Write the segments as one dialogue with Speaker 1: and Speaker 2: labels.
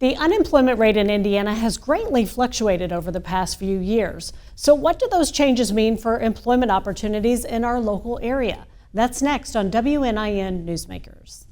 Speaker 1: The unemployment rate in Indiana has greatly fluctuated over the past few years. So what do those changes mean for employment opportunities in our local area? That's next on WNIN Newsmakers.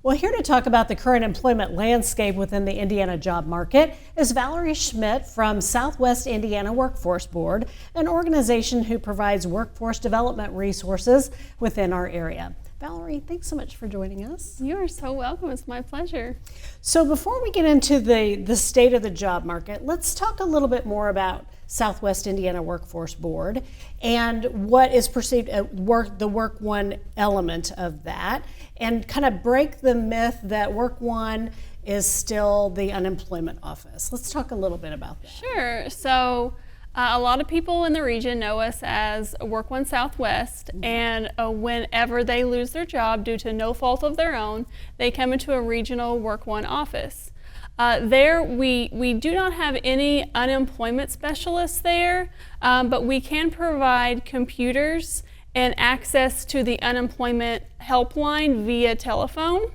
Speaker 1: Well, here to talk about the current employment landscape within the Indiana job market is Valerie Schmidt from Southwest Indiana Workforce Board, an organization who provides workforce development resources within our area. Valerie, thanks so much for joining us.
Speaker 2: You are so welcome. It's my pleasure.
Speaker 1: So before we get into the state of the job market, let's talk a little bit more about Southwest Indiana Workforce Board and what is perceived the Work One element of that, and kind of break the myth that Work One is still the unemployment office. Let's talk a little bit about that.
Speaker 2: Sure. So a lot of people in the region know us as Work One Southwest, and whenever they lose their job due to no fault of their own, they come into a regional Work One office. There, we do not have any unemployment specialists there, but we can provide computers and access to the unemployment helpline via telephone.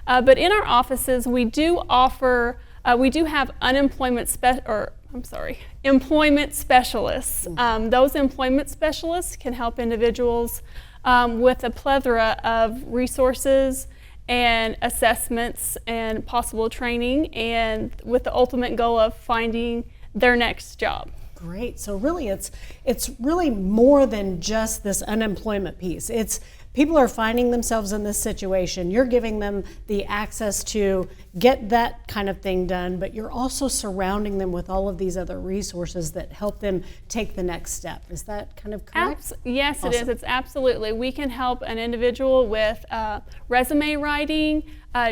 Speaker 2: But in our offices, we do have employment specialists. Those employment specialists can help individuals with a plethora of resources and assessments and possible training, and with the ultimate goal of finding their next job.
Speaker 1: Great. So really it's really more than just this unemployment piece. It's people are finding themselves in this situation. You're giving them the access to get that kind of thing done, but you're also surrounding them with all of these other resources that help them take the next step. Is that kind of correct?
Speaker 2: Yes,
Speaker 1: Awesome.
Speaker 2: It is. It's absolutely. We can help an individual with resume writing,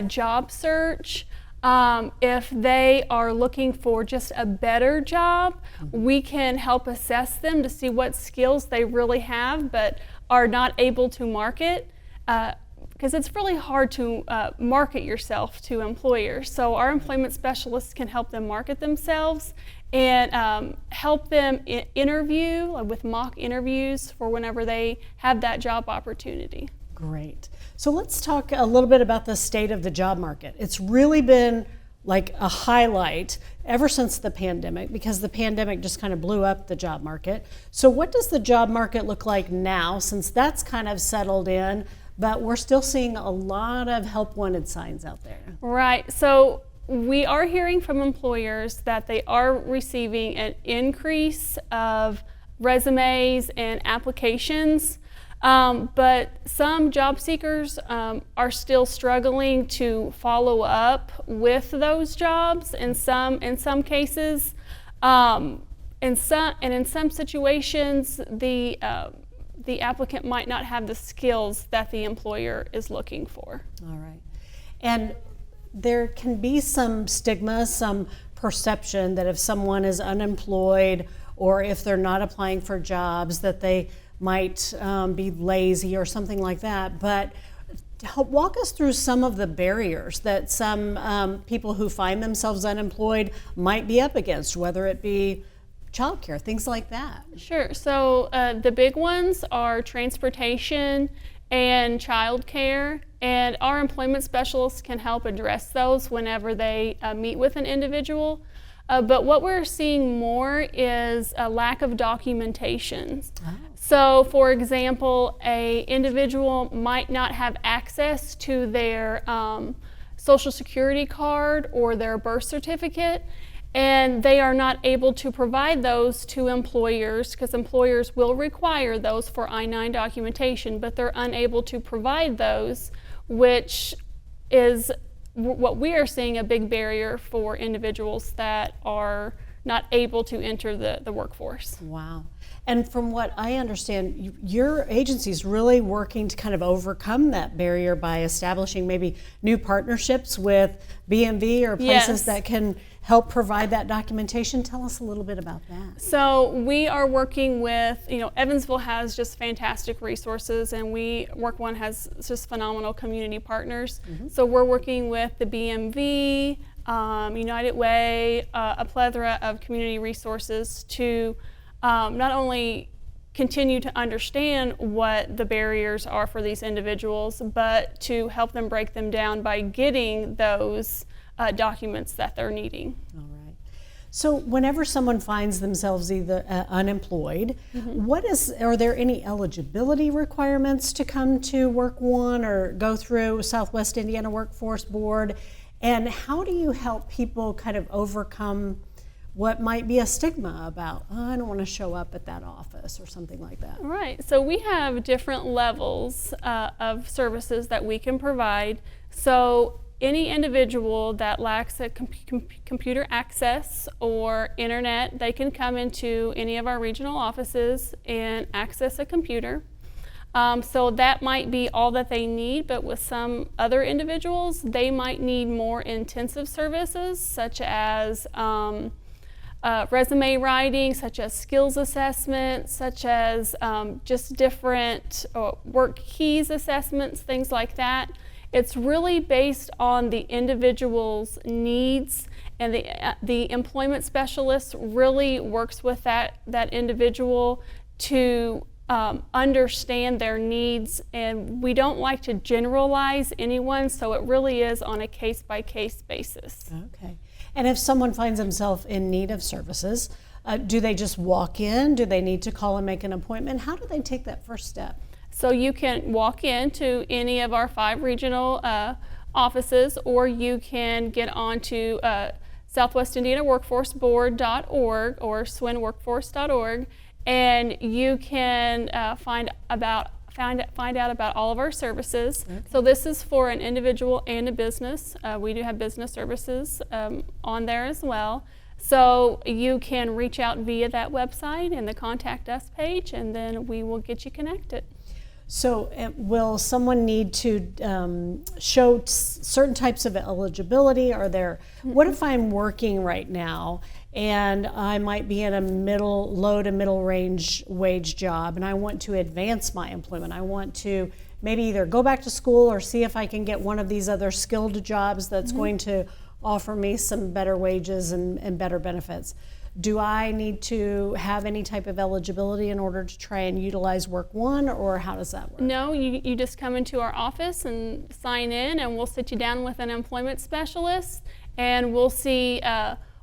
Speaker 2: job search. If they are looking for just a better job, we can help assess them to see what skills they really have but are not able to market, because it's really hard to market yourself to employers. So our employment specialists can help them market themselves and help them interview with mock interviews for whenever they have that job opportunity.
Speaker 1: Great. So let's talk a little bit about the state of the job market. It's really been like a highlight ever since the pandemic, because the pandemic just kind of blew up the job market. So what does the job market look like now, since that's kind of settled in, but we're still seeing a lot of help wanted signs out there?
Speaker 2: Right. So we are hearing from employers that they are receiving an increase of resumes and applications. But some job seekers are still struggling to follow up with those jobs in some cases. In some situations, the applicant might not have the skills that the employer is looking for.
Speaker 1: All right. And there can be some stigma, some perception that if someone is unemployed or if they're not applying for jobs, that they might be lazy or something like that. But walk us through some of the barriers that some people who find themselves unemployed might be up against, whether it be childcare, things like that.
Speaker 2: Sure. So the big ones are transportation and childcare, and our employment specialists can help address those whenever they meet with an individual. But what we're seeing more is a lack of documentation. Oh. So, for example, an individual might not have access to their Social Security card or their birth certificate, and they are not able to provide those to employers, because employers will require those for I-9 documentation, but they're unable to provide those, which is what we are seeing a big barrier for individuals that are not able to enter the workforce.
Speaker 1: Wow. And from what I understand, your agency is really working to kind of overcome that barrier by establishing maybe new partnerships with BMV or places that can help provide that documentation. Tell us a little bit about that.
Speaker 2: So we are working with, Evansville has just fantastic resources, and Work One has just phenomenal community partners. So we're working with the BMV, United Way, a plethora of community resources to not only continue to understand what the barriers are for these individuals, but to help them break them down by getting those documents that they're needing.
Speaker 1: All right. So whenever someone finds themselves either unemployed, are there any eligibility requirements to come to Work One or go through Southwest Indiana Workforce Board? And how do you help people kind of overcome what might be a stigma about, I don't want to show up at that office or something like that?
Speaker 2: Right. So we have different levels of services that we can provide. So any individual that lacks a computer access or internet, they can come into any of our regional offices and access a computer. So that might be all that they need, but with some other individuals, they might need more intensive services, such as resume writing, such as skills assessment, such as just different work keys assessments, things like that. It's really based on the individual's needs, and the employment specialist really works with that individual to understand their needs, and we don't like to generalize anyone, so it really is on a case-by-case basis.
Speaker 1: Okay. And if someone finds themselves in need of services, do they just walk in? Do they need to call and make an appointment? How do they take that first step?
Speaker 2: So you can walk into any of our 5 regional offices, or you can get onto southwestindianaworkforceboard.org or swinworkforce.org, and you can find out about all of our services. Okay. So this is for an individual and a business. We do have business services on there as well. So you can reach out via that website and the Contact Us page, and then we will get you connected.
Speaker 1: So will someone need to show certain types of eligibility? What if I'm working right now and I might be in a low to middle range wage job, and I want to advance my employment? I want to maybe either go back to school or see if I can get one of these other skilled jobs that's going to offer me some better wages and better benefits. Do I need to have any type of eligibility in order to try and utilize Work One, or how does that work?
Speaker 2: No, you just come into our office and sign in, and we'll sit you down with an employment specialist, and we'll see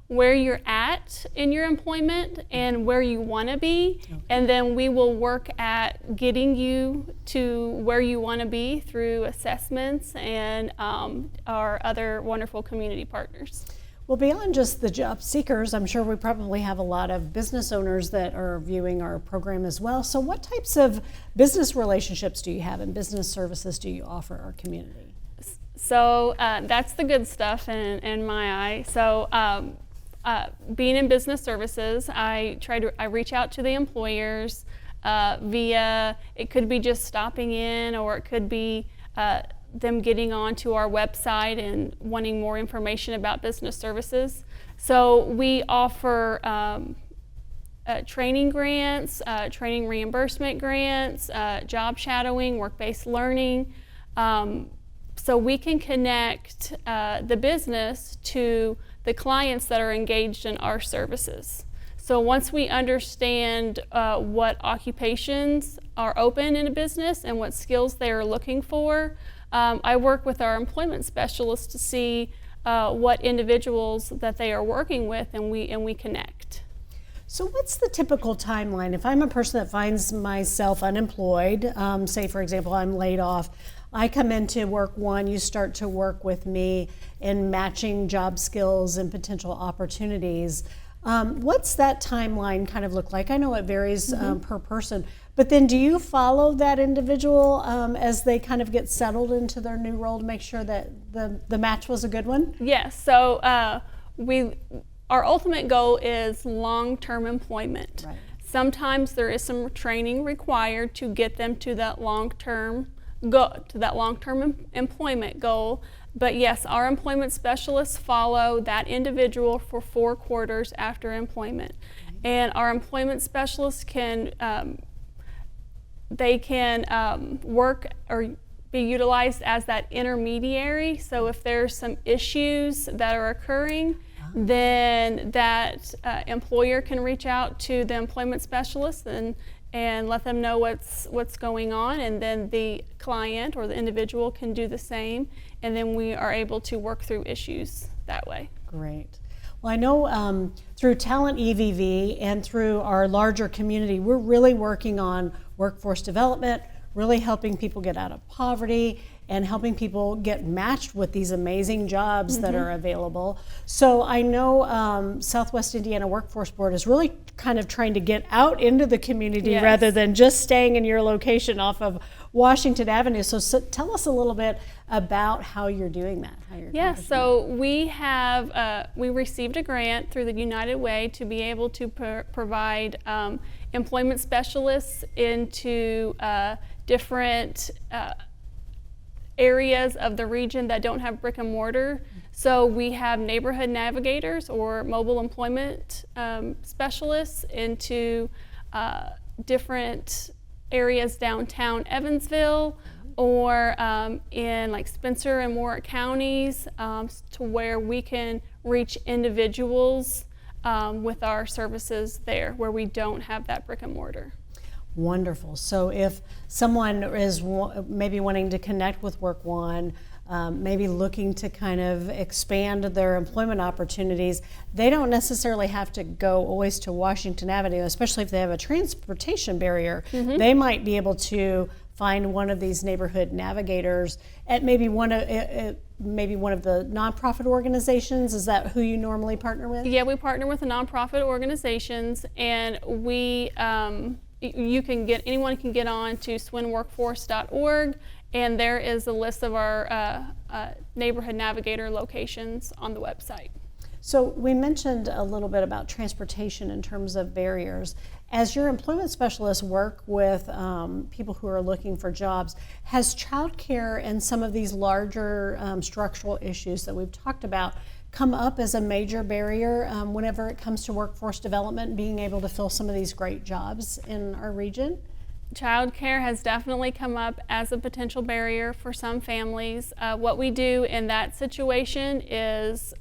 Speaker 2: where you're at in your employment and where you want to be. Okay. And then we will work at getting you to where you want to be through assessments and our other wonderful community partners.
Speaker 1: Well, beyond just the job seekers, I'm sure we probably have a lot of business owners that are viewing our program as well. So what types of business relationships do you have and business services do you offer our community?
Speaker 2: So that's the good stuff in my eye. So being in business services, I reach out to the employers via, it could be just stopping in, or it could be them getting onto our website and wanting more information about business services. So we offer training grants, training reimbursement grants, job shadowing, work-based learning. So we can connect the business to the clients that are engaged in our services. So once we understand what occupations are open in a business and what skills they are looking for, I work with our employment specialists to see what individuals that they are working with, and we connect.
Speaker 1: So what's the typical timeline? If I'm a person that finds myself unemployed, say for example I'm laid off, I come into Work One, you start to work with me in matching job skills and potential opportunities. What's that timeline kind of look like? I know it varies per person, but then do you follow that individual as they kind of get settled into their new role to make sure that the match was a good one?
Speaker 2: Yes, so our ultimate goal is long-term employment. Right. Sometimes there is some training required to get them to that long-term employment goal. But yes, our employment specialists follow that individual for 4 quarters after employment. And our employment specialists can, work or be utilized as that intermediary. So if there's some issues that are occurring, then that employer can reach out to the employment specialist and let them know what's going on, and then the client or the individual can do the same, and then we are able to work through issues that way.
Speaker 1: Great. Well, I know through Talent EVV and through our larger community, we're really working on workforce development, really helping people get out of poverty and helping people get matched with these amazing jobs that are available. So I know Southwest Indiana Workforce Board is really kind of trying to get out into the community rather than just staying in your location off of Washington Avenue. So tell us a little bit about how you're doing that.
Speaker 2: So we have we received a grant through the United Way to be able to provide employment specialists into different areas of the region that don't have brick and mortar. So we have neighborhood navigators or mobile employment specialists into different areas downtown Evansville or in like Spencer and Warwick counties to where we can reach individuals with our services there where we don't have that brick and mortar.
Speaker 1: Wonderful. So if someone is maybe wanting to connect with Work One, maybe looking to kind of expand their employment opportunities, they don't necessarily have to go always to Washington Avenue, especially if they have a transportation barrier. They might be able to find one of these neighborhood navigators at maybe one of the nonprofit organizations. Is that who you normally partner with?
Speaker 2: Yeah, we partner with the nonprofit organizations, and we anyone can get on to swinworkforce.org, and there is a list of our neighborhood navigator locations on the website.
Speaker 1: So we mentioned a little bit about transportation in terms of barriers. As your employment specialists work with people who are looking for jobs, has childcare and some of these larger structural issues that we've talked about come up as a major barrier whenever it comes to workforce development and being able to fill some of these great jobs in our region?
Speaker 2: Childcare has definitely come up as a potential barrier for some families. What we do in that situation is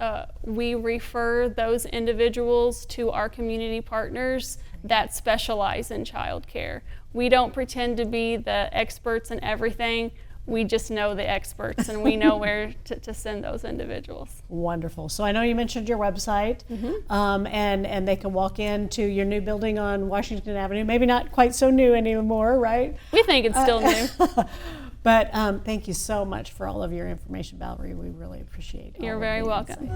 Speaker 2: we refer those individuals to our community partners that specialize in childcare. We don't pretend to be the experts in everything. We just know the experts, and we know where to send those individuals.
Speaker 1: Wonderful. So I know you mentioned your website, and they can walk into your new building on Washington Avenue. Maybe not quite so new anymore, right?
Speaker 2: We think it's still new.
Speaker 1: But thank you so much for all of your information, Valerie. We really appreciate it.
Speaker 2: You're very welcome.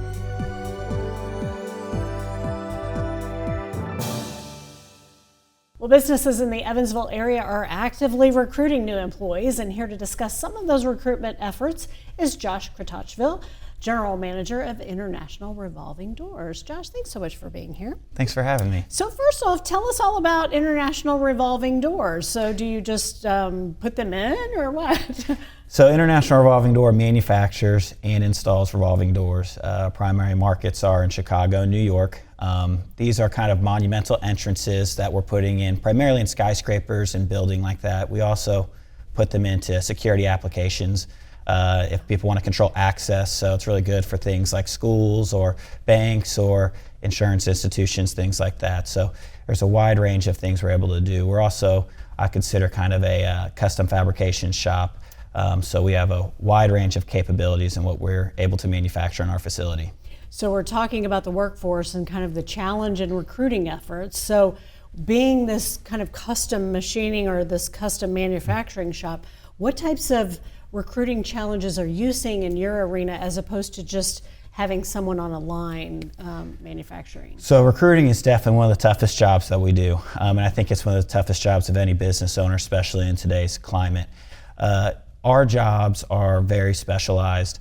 Speaker 1: Well, businesses in the Evansville area are actively recruiting new employees, and here to discuss some of those recruitment efforts is Josh Kratochville, General Manager of International Revolving Doors. Josh, thanks so much for being here.
Speaker 3: Thanks for having me.
Speaker 1: So first off, tell us all about International Revolving Doors. So do you just put them in or what?
Speaker 3: So International Revolving Door manufactures and installs revolving doors. Primary markets are in Chicago and New York. These are kind of monumental entrances that we're putting in primarily in skyscrapers and building like that. We also put them into security applications if people want to control access. So it's really good for things like schools or banks or insurance institutions, things like that. So there's a wide range of things we're able to do. We're also, I consider, kind of a custom fabrication shop. So we have a wide range of capabilities in what we're able to manufacture in our facility.
Speaker 1: So we're talking about the workforce and kind of the challenge in recruiting efforts. So being this kind of custom machining or this custom manufacturing shop, what types of recruiting challenges are you seeing in your arena as opposed to just having someone on a line manufacturing?
Speaker 3: So recruiting is definitely one of the toughest jobs that we do. And I think it's one of the toughest jobs of any business owner, especially in today's climate. Our jobs are very specialized,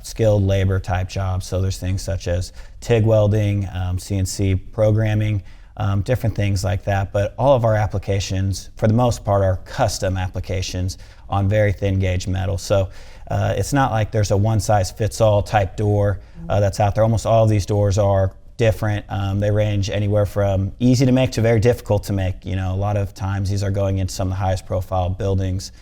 Speaker 3: skilled labor type jobs. So there's things such as TIG welding, CNC programming, different things like that. But all of our applications, for the most part, are custom applications on very thin gauge metal. So it's not like there's a one-size-fits-all type door that's out there. Almost all of these doors are different. They range anywhere from easy to make to very difficult to make. You know, a lot of times these are going into some of the highest profile buildings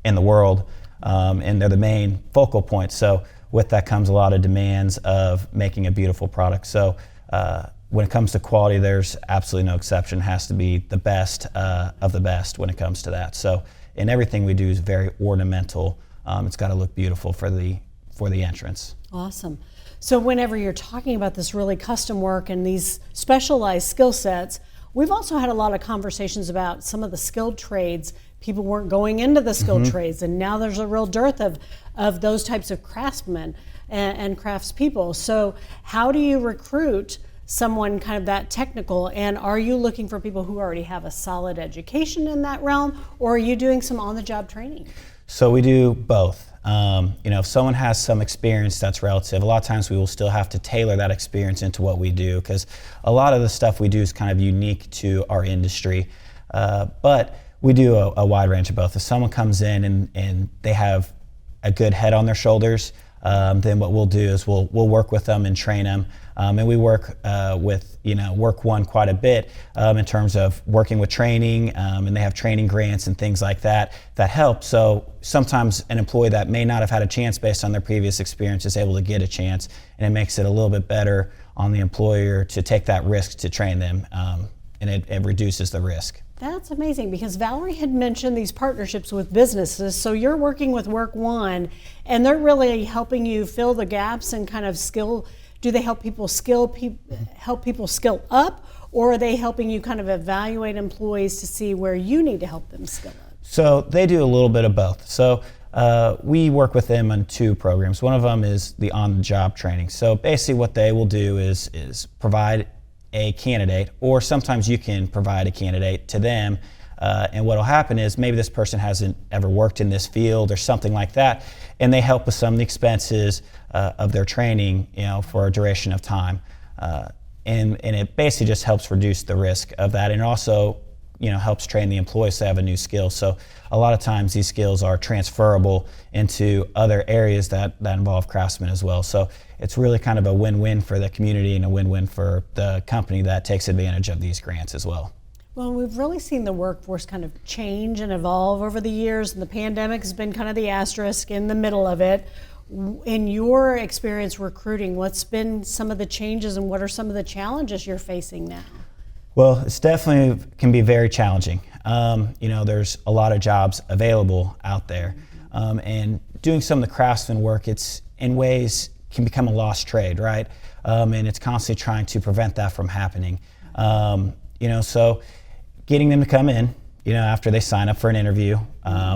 Speaker 3: in the world, and they're the main focal point. So with that comes a lot of demands of making a beautiful product. So when it comes to quality, there's absolutely no exception. It has to be the best of the best when it comes to that. So, and everything we do is very ornamental. It's got to look beautiful for the entrance.
Speaker 1: Awesome. So whenever you're talking about this really custom work and these specialized skill sets, we've also had a lot of conversations about some of the skilled trades. People weren't going into the skilled trades, and now there's a real dearth of those types of craftsmen and craftspeople. So how do you recruit someone kind of that technical, and are you looking for people who already have a solid education in that realm, or are you doing some on-the-job training?
Speaker 3: So we do both. You know, if someone has some experience that's relative, a lot of times we will still have to tailor that experience into what we do, because a lot of the stuff we do is kind of unique to our industry. But we do a wide range of both. If someone comes in and they have a good head on their shoulders, then what we'll do is we'll work with them and train them. And we work with, Work One quite a bit in terms of working with training, and they have training grants and things like that help. So sometimes an employee that may not have had a chance based on their previous experience is able to get a chance, and it makes it a little bit better on the employer to take that risk to train them, and it reduces the risk.
Speaker 1: That's amazing, because Valerie had mentioned these partnerships with businesses. So you're working with Work One, and they're really helping you fill the gaps and kind of skill. Do they help people help people skill up, or are they helping you kind of evaluate employees to see where you need to help them skill up?
Speaker 3: So they do a little bit of both. So we work with them on two programs. One of them is the on-the-job training. So basically what they will do is provide a candidate, or sometimes you can provide a candidate to them, and what will happen is maybe this person hasn't ever worked in this field or something like that, and they help with some of the expenses of their training, for a duration of time, and it basically just helps reduce the risk of that, and it also helps train the employees to have a new skill. So a lot of times these skills are transferable into other areas that involve craftsmen as well. So it's really kind of a win-win for the community and a win-win for the company that takes advantage of these grants as well.
Speaker 1: Well, we've really seen the workforce kind of change and evolve over the years, and the pandemic has been kind of the asterisk in the middle of it. In your experience recruiting, what's been some of the changes, and what are some of the challenges you're facing now?
Speaker 3: Well, it's definitely can be very challenging. There's a lot of jobs available out there, and doing some of the craftsman work, it's in ways can become a lost trade, right? And it's constantly trying to prevent that from happening. So getting them to come in, after they sign up for an interview,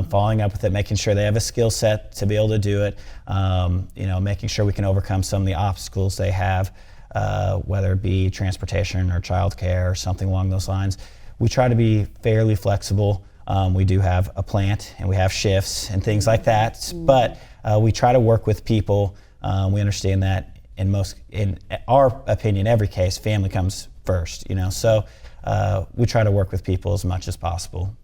Speaker 3: following up with it, making sure they have a skill set to be able to do it, making sure we can overcome some of the obstacles they have, whether it be transportation or childcare or something along those lines. We try to be fairly flexible. We do have a plant and we have shifts and things like that, but we try to work with people. We understand that in our opinion, every case, family comes first, so we try to work with people as much as possible.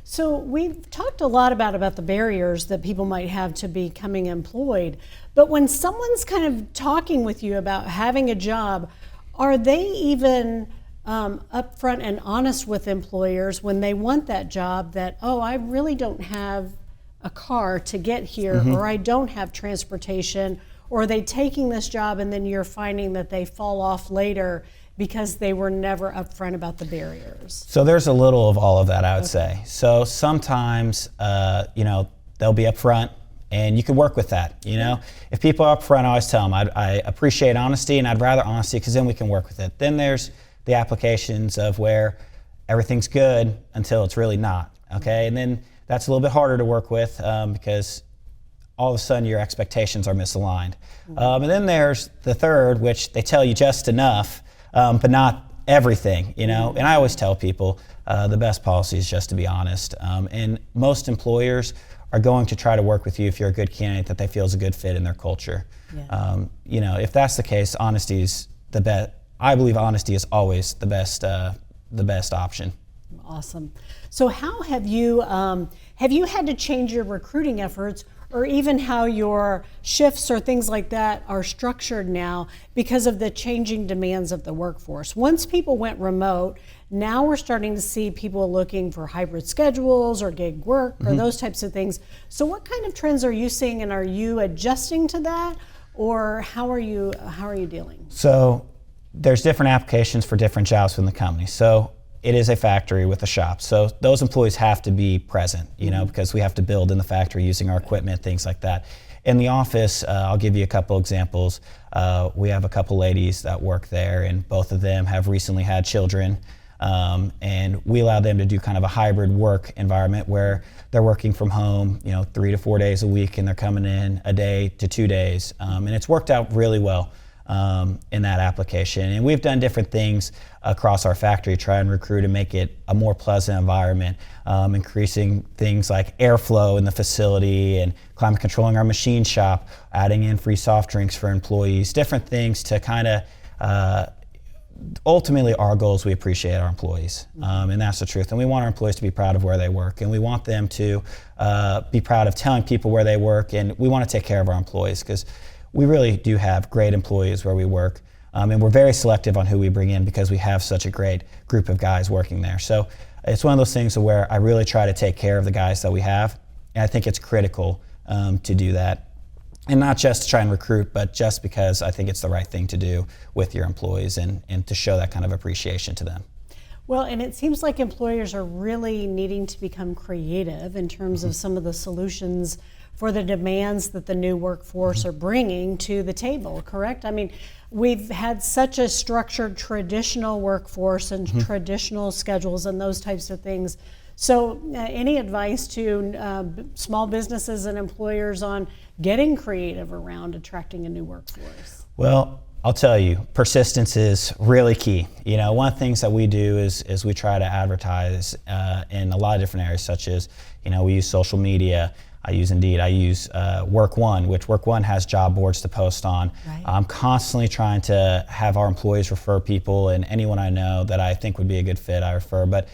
Speaker 1: So we've talked a lot about the barriers that people might have to becoming employed, but when someone's kind of talking with you about having a job, are they even upfront and honest with employers when they want that job that, I really don't have a car to get here, or I don't have transportation, or are they taking this job and then you're finding that they fall off later because they were never upfront about the barriers?
Speaker 3: So there's a little of all of that, I would say. So sometimes, they'll be upfront, and you can work with that. If people are upfront, I always tell them I appreciate honesty, and I'd rather honesty because then we can work with it. Then there's the applications of where everything's good until it's really not. Okay, and then that's a little bit harder to work with because all of a sudden your expectations are misaligned. And then there's the third, which they tell you just enough, but not everything, And I always tell people the best policy is just to be honest. And most employers are going to try to work with you if you're a good candidate that they feel is a good fit in their culture. Yeah. If that's the case, honesty is the best. I believe honesty is always the the best option.
Speaker 1: Awesome. So how have you had to change your recruiting efforts, or even how your shifts or things like that are structured now because of the changing demands of the workforce? Once people went remote, now we're starting to see people looking for hybrid schedules or gig work or those types of things. So what kind of trends are you seeing, and are you adjusting to that, or how are you dealing?
Speaker 3: So there's different applications for different jobs within the company. So it is a factory with a shop. So those employees have to be present, because we have to build in the factory using our equipment, things like that. In the office, I'll give you a couple examples. We have a couple ladies that work there, and both of them have recently had children. And we allow them to do kind of a hybrid work environment where they're working from home, 3 to 4 days a week, and they're coming in a day to 2 days. And it's worked out really well in that application. And we've done different things across our factory to try and recruit and make it a more pleasant environment, increasing things like airflow in the facility and climate controlling our machine shop, adding in free soft drinks for employees, different things to kind of ultimately our goal is we appreciate our employees, and that's the truth. And we want our employees to be proud of where they work, and we want them to be proud of telling people where they work, and we want to take care of our employees because we really do have great employees where we work, and we're very selective on who we bring in because we have such a great group of guys working there. So it's one of those things where I really try to take care of the guys that we have, and I think it's critical to do that. And not just to try and recruit, but just because I think it's the right thing to do with your employees and to show that kind of appreciation to them.
Speaker 1: Well, and it seems like employers are really needing to become creative in terms of some of the solutions for the demands that the new workforce are bringing to the table, correct? I mean, we've had such a structured traditional workforce and traditional schedules and those types of things. So any advice to small businesses and employers on getting creative around attracting a new workforce?
Speaker 3: Well, I'll tell you, persistence is really key. One of the things that we do is we try to advertise in a lot of different areas, such as, we use social media. I use Indeed. I use Work One, which Work One has job boards to post on.
Speaker 1: Right.
Speaker 3: I'm constantly trying to have our employees refer people, and anyone I know that I think would be a good fit, I refer. But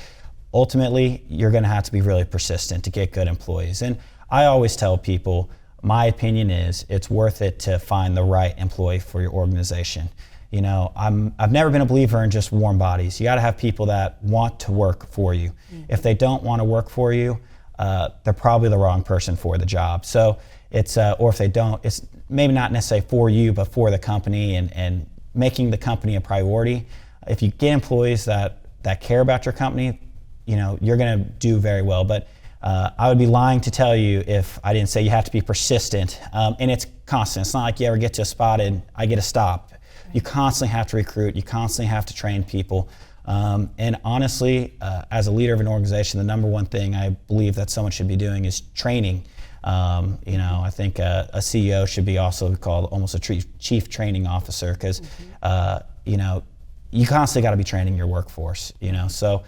Speaker 3: ultimately, you're going to have to be really persistent to get good employees. And I always tell people, my opinion is it's worth it to find the right employee for your organization. I've never been a believer in just warm bodies. You got to have people that want to work for you. If they don't want to work for you, they're probably the wrong person for the job. So it's, or if they don't, it's maybe not necessarily for you, but for the company and making the company a priority. If you get employees that care about your company, you're going to do very well. But I would be lying to tell you if I didn't say you have to be persistent. And it's constant. It's not like you ever get to a spot and I get to stop. You constantly have to recruit. You constantly have to train people. And honestly, as a leader of an organization, the number one thing I believe that someone should be doing is training. I think a CEO should be also called almost a chief training officer because, you constantly got to be training your workforce, So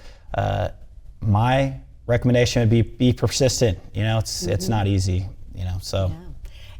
Speaker 3: my recommendation would be persistent. It's not easy, so.
Speaker 1: Yeah.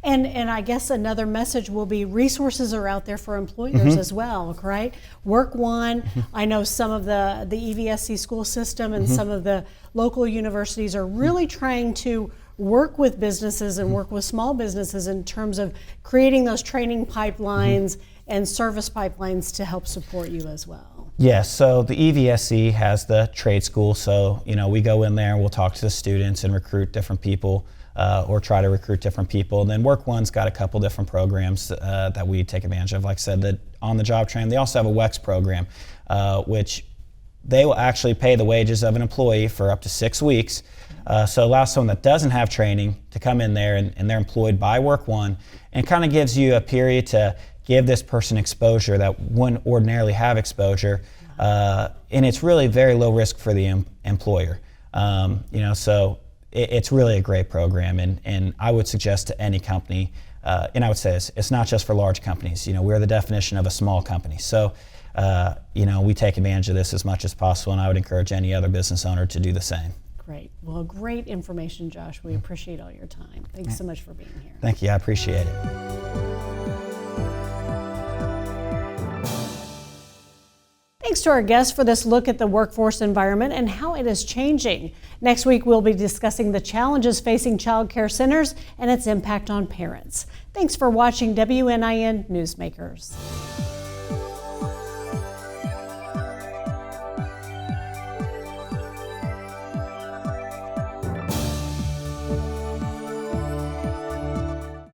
Speaker 1: And I guess another message will be resources are out there for employers as well, right? Work One, I know some of the EVSC school system and some of the local universities are really trying to work with businesses and work with small businesses in terms of creating those training pipelines and service pipelines to help support you as well.
Speaker 3: Yes, so the EVSC has the trade school, so we go in there and we'll talk to the students and recruit different people or try to recruit different people. And then Work One's got a couple different programs that we take advantage of. Like I said, the on-the-job training. They also have a WEX program, which they will actually pay the wages of an employee for up to 6 weeks. So it allows someone that doesn't have training to come in there and they're employed by Work One, and kind of gives you a period to give this person exposure that wouldn't ordinarily have exposure, and it's really very low risk for the employer. So it's really a great program, and I would suggest to any company, and I would say this, it's not just for large companies. We're the definition of a small company. So, we take advantage of this as much as possible, and I would encourage any other business owner to do the same.
Speaker 1: Great. Well, great information, Josh. We appreciate all your time. Thanks so much for being here.
Speaker 3: Thank you. I appreciate it.
Speaker 1: Thanks to our guests for this look at the workforce environment and how it is changing. Next week, we'll be discussing the challenges facing child care centers and its impact on parents. Thanks for watching WNIN Newsmakers.